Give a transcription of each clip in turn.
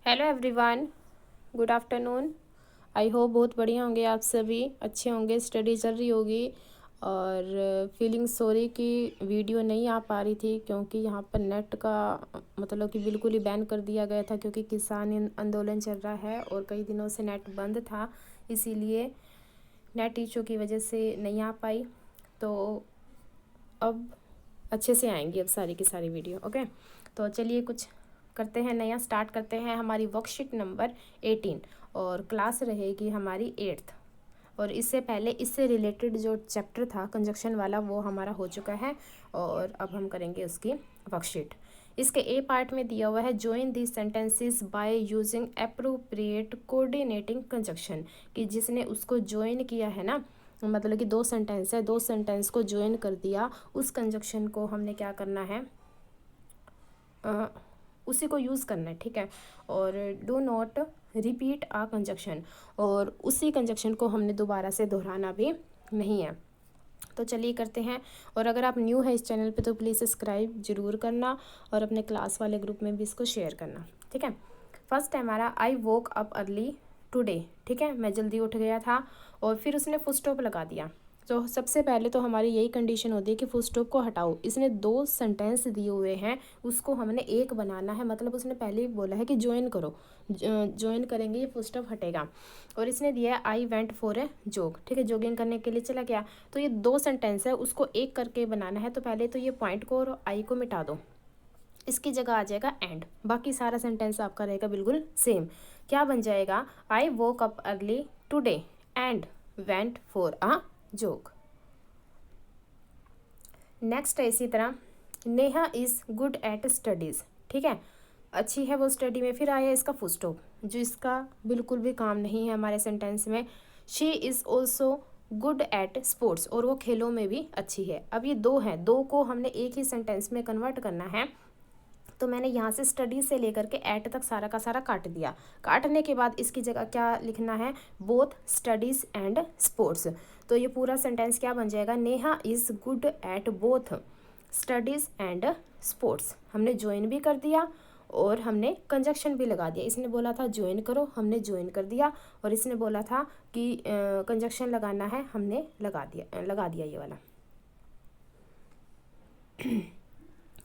Hello everyone, good afternoon. I hope बहुत बढ़िया होंगे, आप सभी अच्छे होंगे, स्टडी चल रही होगी। और फीलिंग सॉरी कि वीडियो नहीं आ पा रही थी क्योंकि यहाँ पर नेट का मतलब कि बिल्कुल ही बैन कर दिया गया था क्योंकि किसान आंदोलन चल रहा है और कई दिनों से नेट बंद था, इसीलिए नेट इशू की वजह से नहीं आ पाई। तो अब अच्छे से आएंगी अब सारी की सारी वीडियो। ओके, तो चलिए कुछ करते हैं, नया स्टार्ट करते हैं। हमारी वर्कशीट नंबर 18 और क्लास रहेगी हमारी 8th। और इससे पहले इससे रिलेटेड जो चैप्टर था कंजक्शन वाला वो हमारा हो चुका है और अब हम करेंगे उसकी वर्कशीट। इसके ए पार्ट में दिया हुआ है join the sentences by using appropriate coordinating conjunction, कि जिसने उसको ज्वाइन किया है ना, मतलब कि दो सेंटेंस है, दो सेंटेंस को ज्वाइन कर दिया, उस कंजक्शन को हमने क्या करना है, उसी को यूज़ करना है, ठीक है। और do not repeat a conjunction, और उसी कंजक्शन को हमने दोबारा से दोहराना भी नहीं है। तो चलिए करते हैं। और अगर आप न्यू है इस चैनल पे तो प्लीज़ सब्सक्राइब ज़रूर करना और अपने क्लास वाले ग्रुप में भी इसको शेयर करना, ठीक है। फर्स्ट है हमारा आई वोक अप अर्ली टुडे, ठीक है, मैं जल्दी उठ गया था। और फिर उसने फुल स्टॉप लगा दिया। तो सबसे पहले तो हमारी यही कंडीशन होती है कि फुल स्टॉप को हटाओ। इसने दो सेंटेंस दिए हुए हैं, उसको हमने एक बनाना है, मतलब उसने पहले ही बोला है कि ज्वाइन करो, ज्वाइन करेंगे ये फुल स्टॉप हटेगा। और इसने दिया है I went for a jog, ठीक है, जॉगिंग करने के लिए चला गया। तो ये दो सेंटेंस है, उसको एक करके बनाना है। तो पहले तो ये पॉइंट को और आई को मिटा दो, इसकी जगह आ जाएगा एंड, बाकी सारा सेंटेंस आपका रहेगा बिल्कुल सेम। क्या बन जाएगा, I woke up early today and went for a jog. Next है इसी तरह, Neha is good at studies, ठीक है, अच्छी है वो स्टडी में। फिर आया इसका फुल स्टॉप जो इसका बिल्कुल भी काम नहीं है हमारे सेंटेंस में। She is also good at sports, और वो खेलों में भी अच्छी है। अब ये दो हैं, दो को हमने एक ही सेंटेंस में कन्वर्ट करना है। तो मैंने यहाँ से स्टडी से लेकर के एट तक सारा का सारा काट दिया। काटने के बाद इसकी जगह क्या लिखना है, बोथ स्टडीज़ एंड स्पोर्ट्स। तो ये पूरा सेंटेंस क्या बन जाएगा, Neha is good at both studies and sports. हमने ज्वाइन भी कर दिया और हमने कंजक्शन भी लगा दिया। इसने बोला था ज्वाइन करो, हमने ज्वाइन कर दिया। और इसने बोला था कि कंजक्शन लगाना है, हमने लगा दिया ये वाला।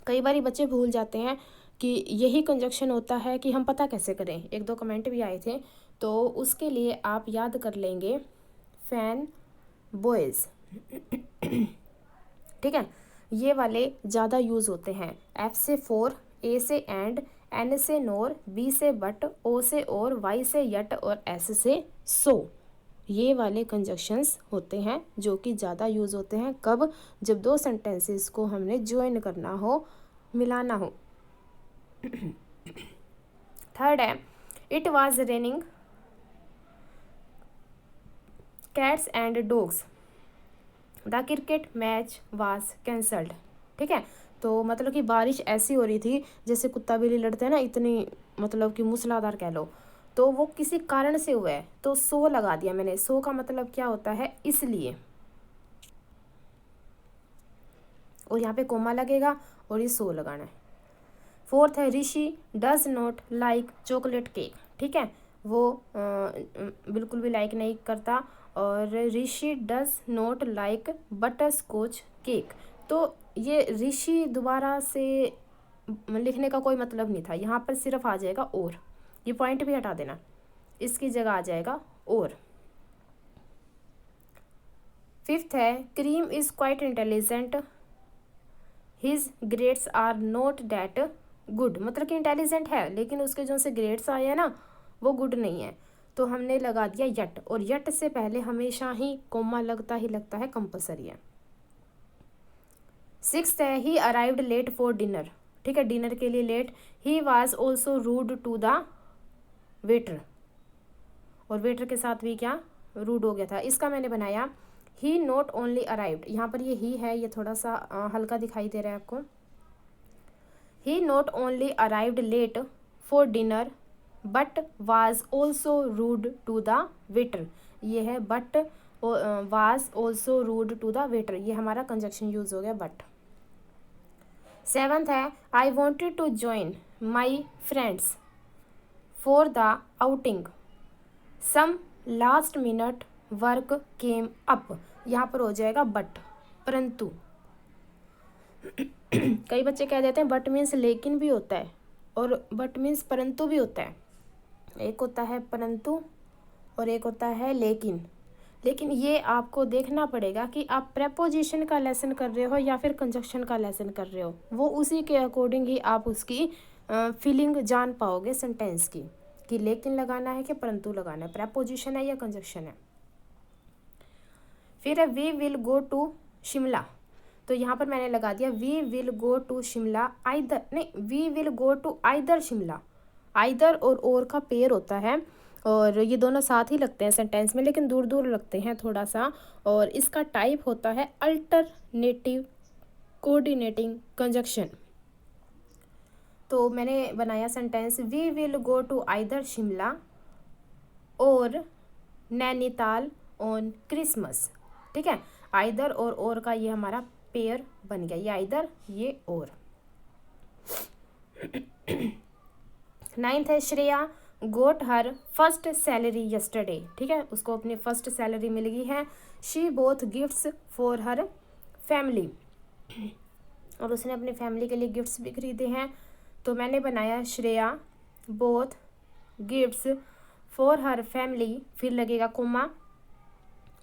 कई बार बच्चे भूल जाते हैं कि यही कंजक्शन होता है, कि हम पता कैसे करें। एक दो कमेंट भी आए थे, तो उसके लिए आप याद कर लेंगे फैन बॉयज़, ठीक है, ये वाले ज़्यादा यूज़ होते हैं। एफ से फोर, ए से एंड, एन से नोर, बी से बट, ओ से और, वाई से यट और एस से सो। ये वाले कंजक्शंस होते हैं जो कि ज़्यादा यूज़ होते हैं। कब, जब दो सेंटेंसेस को हमने ज्वाइन करना हो, मिलाना हो। थर्ड है, it was raining cats and dogs, the cricket match was cancelled, ठीक है। तो मतलब कि बारिश ऐसी हो रही थी जैसे कुत्ता बिल्ली लड़ते हैं ना, इतनी मतलब कि मूसलाधार कह लो, तो वो किसी कारण से हुआ है। तो सो लगा दिया मैंने। सो का मतलब क्या होता है, इसलिए, और यहाँ पे कोमा लगेगा और ये सो लगाना है। फोर्थ है, Rishi does not like chocolate cake, ठीक है, वो बिल्कुल भी लाइक नहीं करता। और Rishi does not like butter scotch cake. तो ये ऋषि दोबारा से लिखने का कोई मतलब नहीं था, यहाँ पर सिर्फ आ जाएगा और, ये पॉइंट भी हटा देना, इसकी जगह आ जाएगा और। फिफ्थ है, Kareem is quite intelligent, his grades are not that good, मतलब कि इंटेलिजेंट है लेकिन उसके जो से ग्रेड्स आए हैं ना वो गुड नहीं है। तो हमने लगा दिया यट, और यट से पहले हमेशा ही कोमा लगता है, कंपलसरी है। सिक्स्थ है, he arrived late for dinner, ठीक है, डिनर के लिए late. He was also rude to the waiter, और वेटर के साथ भी क्या, रूड हो गया था। इसका मैंने बनाया ही नॉट ओनली अराइव्ड, यहाँ पर ये ही है, ये थोड़ा सा हल्का दिखाई दे रहा है आपको। He not only arrived late for dinner but was also rude to the waiter। ये है but was also rude to the waiter, ये हमारा कंजक्शन यूज हो गया but। सेवंथ है, I wanted to join my friends for the outing, some last minute work came up, यहाँ पर हो जाएगा बट, परंतु। कई बच्चे कह देते हैं बट मीन्स लेकिन भी होता है और बट मीन्स परंतु भी होता है। एक होता है परंतु और एक होता है लेकिन। लेकिन ये आपको देखना पड़ेगा कि आप प्रेपोजिशन का लेसन कर रहे हो या फिर कंजक्शन का लेसन कर रहे हो, वो उसी के अकॉर्डिंग ही आप उसकी फीलिंग जान पाओगे सेंटेंस की, कि लेकिन लगाना है कि परंतु लगाना है, प्रेपोजिशन है या कंजक्शन है। फिर है we will go to Shimla, तो यहाँ पर मैंने लगा दिया we will go to Shimla either, नहीं we will go to either Shimla. Either और का पेयर होता है और ये दोनों साथ ही लगते हैं सेंटेंस में, लेकिन दूर दूर लगते हैं थोड़ा सा। और इसका टाइप होता है अल्टरनेटिव कोऑर्डिनेटिंग कंजक्शन। तो मैंने बनाया sentence we will go to either Shimla or Nainital on Christmas. ठीक है, आइदर और का ये हमारा पेयर बन गया, ये आइदर ये और। 9th है श्रेया गोट हर फर्स्ट सैलरी यस्टरडे। ठीक है, उसको अपनी फर्स्ट सैलरी मिल गई है। She both gifts for her family, और उसने अपनी फैमिली के लिए गिफ्ट्स भी खरीदे हैं। तो मैंने बनाया Shreya bought gifts for her family, फिर लगेगा comma,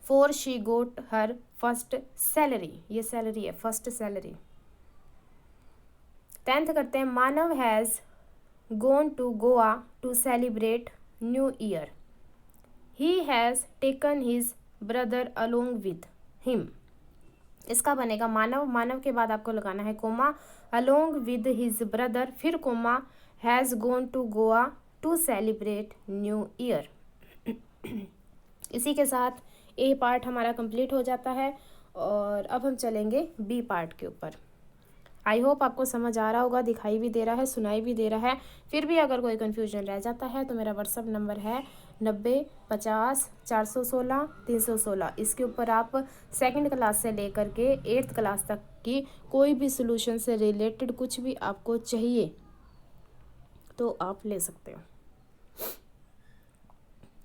for she got her first salary, ये सैलरी है फर्स्ट सैलरी। 10th करते हैं Manav has gone to Goa to celebrate New Year. He has taken his brother along with him. इसका बनेगा मानव, मानव के बाद आपको लगाना है comma, along with his brother, फिर comma, has gone to Goa to celebrate New Year. इसी के साथ ए पार्ट हमारा कंप्लीट हो जाता है और अब हम चलेंगे बी पार्ट के ऊपर। आई होप आपको समझ आ रहा होगा, दिखाई भी दे रहा है, सुनाई भी दे रहा है। फिर भी अगर कोई कन्फ्यूजन रह जाता है तो मेरा व्हाट्सअप नंबर है 90 50 416 316। इसके ऊपर आप सेकंड क्लास से लेकर के 8th क्लास तक की कोई भी सोल्यूशन से रिलेटेड कुछ भी आपको चाहिए तो आप ले सकते हो।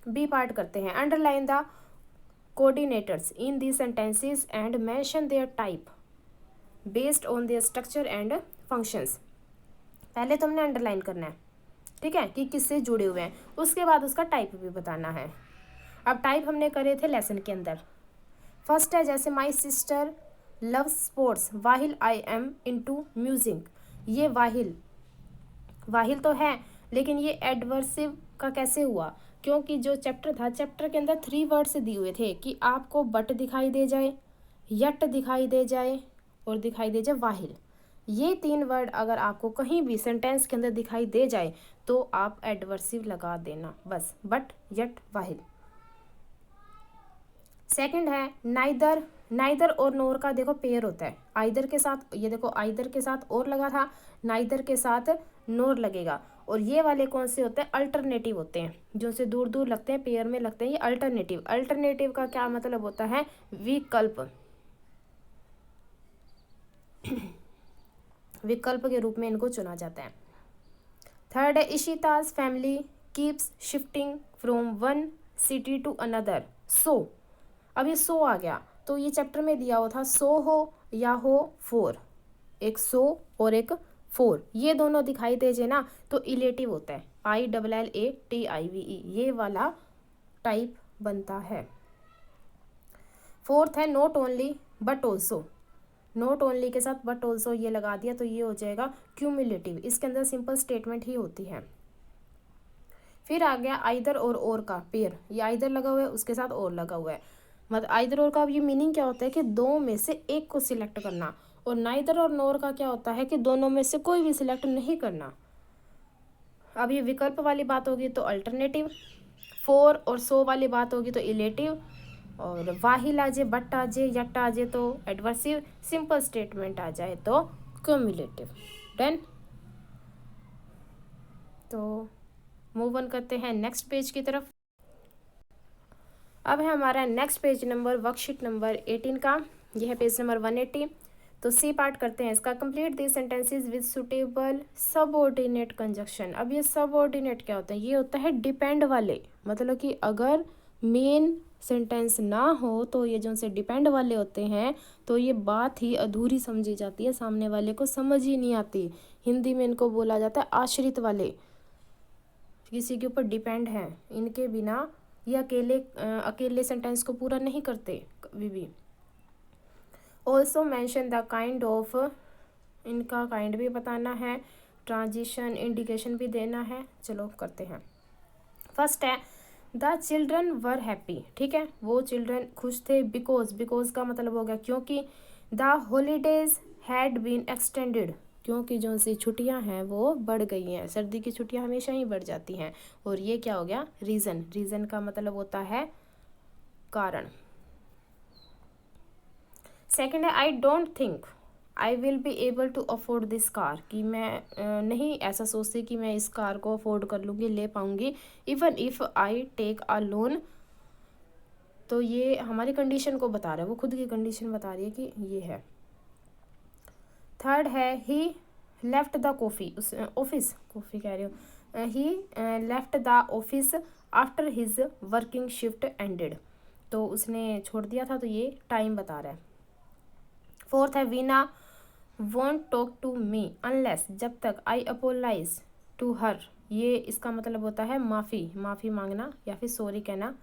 बी पार्ट करते हैं। Underline the coordinators in the sentences and mention their type based on their structure and functions. पहले तो हमने अंडरलाइन करना है, ठीक है, कि किससे जुड़े हुए हैं, उसके बाद उसका टाइप भी बताना है। अब टाइप हमने करे थे लेसन के अंदर। फर्स्ट है जैसे my sister love sports वाहिल I am into music. ये वाहिल, वाहिल तो है लेकिन ये एडवर्सिव का कैसे हुआ, क्योंकि जो चैप्टर था, चैप्टर के अंदर 3 वर्ड्स दिए हुए थे कि आपको बट दिखाई दे जाए, यट दिखाई दे जाए और दिखाई दे जाए वाहिल। ये 3 वर्ड अगर आपको कहीं भी सेंटेंस के अंदर दिखाई दे जाए तो आप एडवर्सिव लगा देना, बस बट यट वाहिल। सेकंड है नाइदर। नाइदर और नोर का देखो पेयर होता है, आइदर के साथ, ये देखो आइदर के साथ और लगा था, नाइदर के साथ नोर लगेगा। और ये वाले कौन से होते हैं, अल्टरनेटिव होते हैं, जो से दूर दूर लगते हैं, पेयर में लगते हैं, ये अल्टरनेटिव। अल्टरनेटिव का क्या मतलब होता है, विकल्प, विकल्प के रूप में इनको चुना जाता है। थर्ड है Ishita's family keeps shifting from one city to another. So, अब ये सो आ गया तो ये चैप्टर में दिया हुआ था सो हो या हो फोर, एक सो और एक फोर, ये दोनों दिखाई दे जे ना तो इलेटिव होता है, ILLATIVE, ये वाला टाइप बनता है। फोर्थ है not only but also. Not only के साथ बट ऑल्सो ये लगा दिया तो ये हो जाएगा क्यूमुलेटिव, इसके अंदर सिंपल स्टेटमेंट ही होती है। फिर आ गया आइदर और का पेयर, ये आइदर लगा हुआ है उसके साथ और लगा हुआ है, मतलब आइदर और का ये मीनिंग क्या होता है कि दो में से एक को सिलेक्ट करना, और नाइदर और नोर का क्या होता है कि दोनों में से कोई भी सिलेक्ट नहीं करना। अब ये विकल्प वाली बात होगी तो अल्टरनेटिव, फोर और सो वाली बात होगी तो इलेटिव, और वाहिल आ जाए, बट आ जाए, यट आ जाए तो एडवर्सिव, सिंपल स्टेटमेंट आ जाए तो क्यूमुलेटिव। डन। तो मूव ऑन करते हैं नेक्स्ट पेज की तरफ। अब है हमारा next page number worksheet number 18 का, यह है पेज नंबर 180। तो सी पार्ट करते हैं इसका। Complete this sentences with suitable subordinate conjunction. अब ये सबऑर्डिनेट क्या होता है? ये होता है डिपेंड वाले, मतलब कि अगर मेन सेंटेंस ना हो तो ये जो से डिपेंड वाले होते हैं तो ये बात ही अधूरी समझी जाती है, सामने वाले को समझ ही नहीं आती। हिंदी में इनको बोला जाता है आश्रित वाले, किसी के ऊपर डिपेंड हैं, इनके बिना ये अकेले सेंटेंस को पूरा नहीं करते कभी भी। Also mention the kind of, इनका काइंड भी बताना है, ट्रांजिशन इंडिकेशन भी देना है। चलो करते हैं। फर्स्ट है द चिल्ड्रन वर हैप्पी, ठीक है, वो चिल्ड्रन खुश थे बिकॉज का मतलब हो गया क्योंकि, the holidays had been extended, क्योंकि जो सी छुट्टियां हैं वो बढ़ गई हैं, सर्दी की छुट्टियां हमेशा ही बढ़ जाती हैं। और ये क्या हो गया? रीज़न का मतलब होता है कारण। सेकेंड है I don't think I will be able to afford this car, कि मैं नहीं ऐसा सोचती कि मैं इस कार को अफोर्ड कर लूँगी, ले पाऊँगी, even if I take a loan. तो ये हमारी कंडीशन को बता रहा है, वो खुद की कंडीशन बता रही है कि ये है। थर्ड है ही लेफ्ट द ऑफिस, कॉफ़ी कह रही हूँ, he left the office after his working shift ended, तो उसने छोड़ दिया था, तो ये टाइम बता रहा है। फोर्थ है Veena won't talk to me unless, जब तक आई अपोलाइज टू हर, ये इसका मतलब होता है माफ़ी मांगना या फिर सॉरी कहना।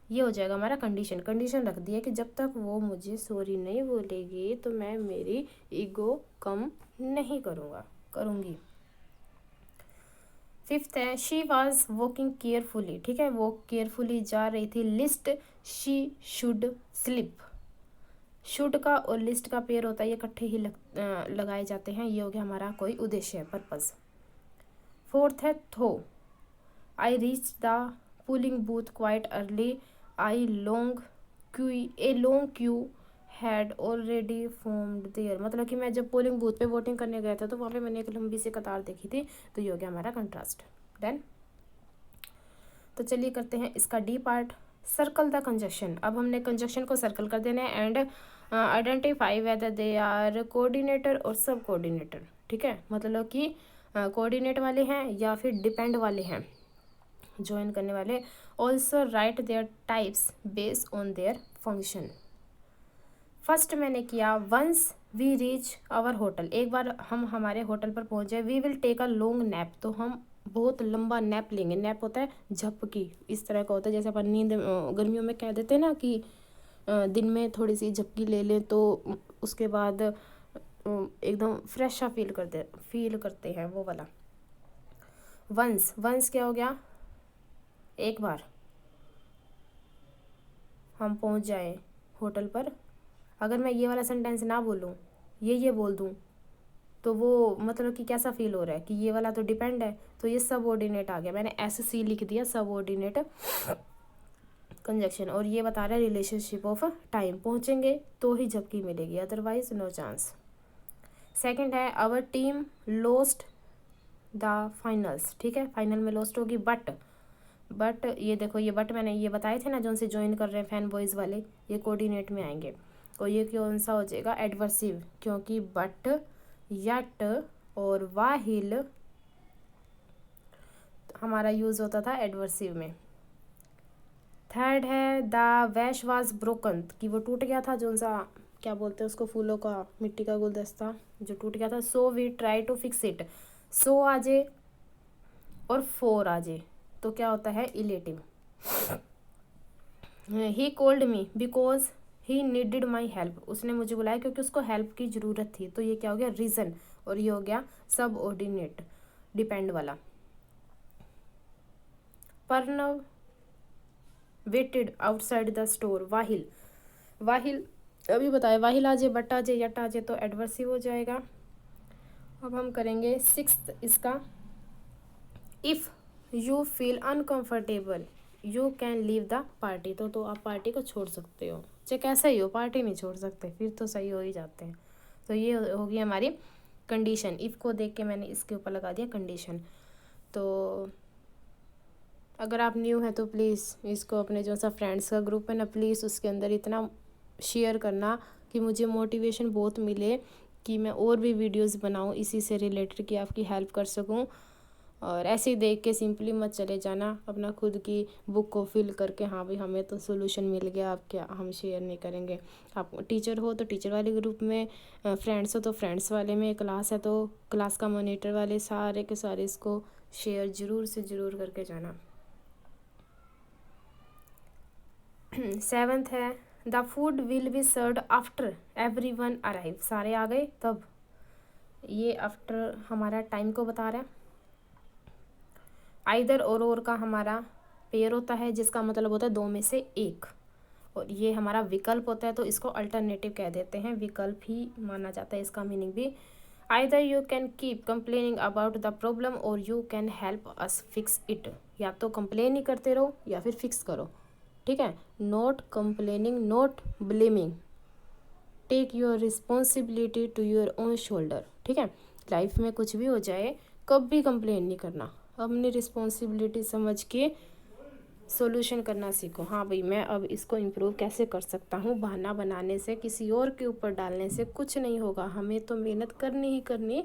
ये हो जाएगा हमारा कंडीशन रख दी है कि जब तक वो मुझे सॉरी नहीं बोलेगी तो मैं मेरी ईगो कम नहीं करूँगी। फिफ्थ है शी वॉज वॉकिंग केयरफुली, ठीक है, वो केयरफुली जा रही थी, list she should slip, should का और लिस्ट का पेयर होता है, ये इकट्ठे ही लगाए जाते हैं, ये हो गया हमारा कोई उद्देश्य है, पर्पस। फोर्थ है though I reach the polling booth quite early, I long queue had already formed there, मतलब कि मैं जब पोलिंग बूथ पे वोटिंग करने गया था तो वहाँ पे मैंने एक लंबी सी कतार देखी थी, तो ये हो गया हमारा कंट्रास्ट। डन। तो चलिए करते हैं इसका D part, circle the conjunction. अब हमने कंजक्शन को सर्कल कर देना है and identify whether they R coordinator और सब कोऑर्डिनेटर, ठीक है, मतलब कि कोऑर्डिनेट वाले हैं या फिर डिपेंड वाले हैं, ज्वाइन करने वाले। Also write their types based on their function. First मैंने किया once we reach our hotel, एक बार हम हमारे होटल पर पहुंच जाए, we will take a long nap, तो हम बहुत लंबा नैप लेंगे। नैप होता है झपकी, इस तरह का होता है जैसे अपन नींद गर्मियों में कह देते हैं ना कि दिन में थोड़ी सी झपकी ले लें तो उसके बाद एकदम फ्रेश सा फील करते हैं, वो वाला। वंस क्या हो गया? एक बार हम पहुंच जाए होटल पर, अगर मैं ये वाला सेंटेंस ना बोलूं, ये बोल दूं, तो वो मतलब कि कैसा फील हो रहा है कि ये वाला तो डिपेंड है, तो ये सबऑर्डिनेट आ गया, मैंने SC लिख दिया, सबऑर्डिनेट कंजक्शन। और ये बता रहा है रिलेशनशिप ऑफ टाइम, पहुंचेंगे तो ही झपकी मिलेगी, अदरवाइज नो चांस। सेकंड है our team lost the finals, ठीक है, फाइनल में लॉस्ट होगी, बट ये देखो, ये बट मैंने ये बताए थे ना जो उनसे ज्वाइन कर रहे हैं फैन बॉयज़ वाले, ये कोऑर्डिनेट में आएंगे, और ये कौन सा हो जाएगा? एडवर्सिव, क्योंकि बट, यट और वाहिल हमारा यूज़ होता था एडवर्सिव में। थर्ड है द वैश वाज ब्रोकन, कि वो टूट गया था, जो सा क्या बोलते हैं उसको, फूलों का मिट्टी का गुलदस्ता जो टूट गया था। So we try to fix it, so आ जाए और फोर आ जाए तो क्या होता है? इलेटिव। He called me because he needed my help, उसने मुझे बुलाया क्योंकि उसको हेल्प की ज़रूरत थी, तो ये क्या हो गया? रीज़न। और ये हो गया सब ऑर्डिनेट डिपेंड वाला। पर्नव वेटेड आउटसाइड द स्टोर, वाहिल अभी बताया, वाहिल आ जाए, बट आ जाए, यट आ जाए तो एडवर्सिव हो जाएगा। अब हम करेंगे सिक्स्थ इसका, if you feel uncomfortable you can leave the party, तो आप पार्टी को छोड़ सकते हो, चाहे कैसा ही हो, पार्टी नहीं छोड़ सकते, फिर तो सही हो ही जाते हैं। तो ये होगी हमारी कंडीशन, इफ़ को देख के मैंने इसके ऊपर लगा दिया कंडीशन। तो अगर आप न्यू हैं तो प्लीज़ इसको अपने जो सा फ्रेंड्स का ग्रुप है ना, प्लीज़ उसके अंदर इतना शेयर करना कि मुझे मोटिवेशन बहुत मिले कि मैं और भी वीडियोस बनाऊं इसी से रिलेटेड, कि आपकी हेल्प कर सकूं। और ऐसे ही देख के सिंपली मत चले जाना, अपना खुद की बुक को फिल करके हाँ भाई हमें तो सोल्यूशन मिल गया, अब क्या हम शेयर नहीं करेंगे। आप टीचर हो तो टीचर वाले ग्रुप में, फ्रेंड्स हो तो फ्रेंड्स वाले में, क्लास है तो क्लास का मॉनिटर वाले, सारे के सारे इसको शेयर ज़रूर से ज़रूर करके जाना। 7th है the food will be served after everyone arrive, सारे आ गए तब। ये आफ्टर हमारा टाइम को बता रहा है। आइदर और का हमारा पेयर होता है, जिसका मतलब होता है दो में से एक, और ये हमारा विकल्प होता है तो इसको अल्टरनेटिव कह देते हैं, विकल्प ही माना जाता है इसका मीनिंग भी। Either you can keep complaining about the problem और you can help us fix it, या तो कंप्लेन ही करते रहो या फिर फिक्स करो, ठीक है। Not complaining, not blaming, take your responsibility to your own shoulder, ठीक है। लाइफ में कुछ भी हो जाए कभी कंप्लेन नहीं करना, अपनी रिस्पॉन्सिबिलिटी समझ के सॉल्यूशन करना सीखो। हाँ भाई मैं अब इसको इम्प्रूव कैसे कर सकता हूँ, बहाना बनाने से, किसी और के ऊपर डालने से कुछ नहीं होगा, हमें तो मेहनत करनी ही करनी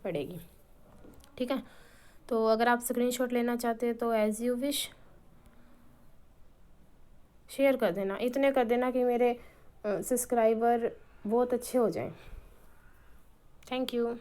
पड़ेगी, ठीक है। तो अगर आप स्क्रीनशॉट लेना चाहते हैं तो एज यू विश शेयर कर देना, इतने कर देना कि मेरे सब्सक्राइबर बहुत अच्छे हो जाएं। Thank you.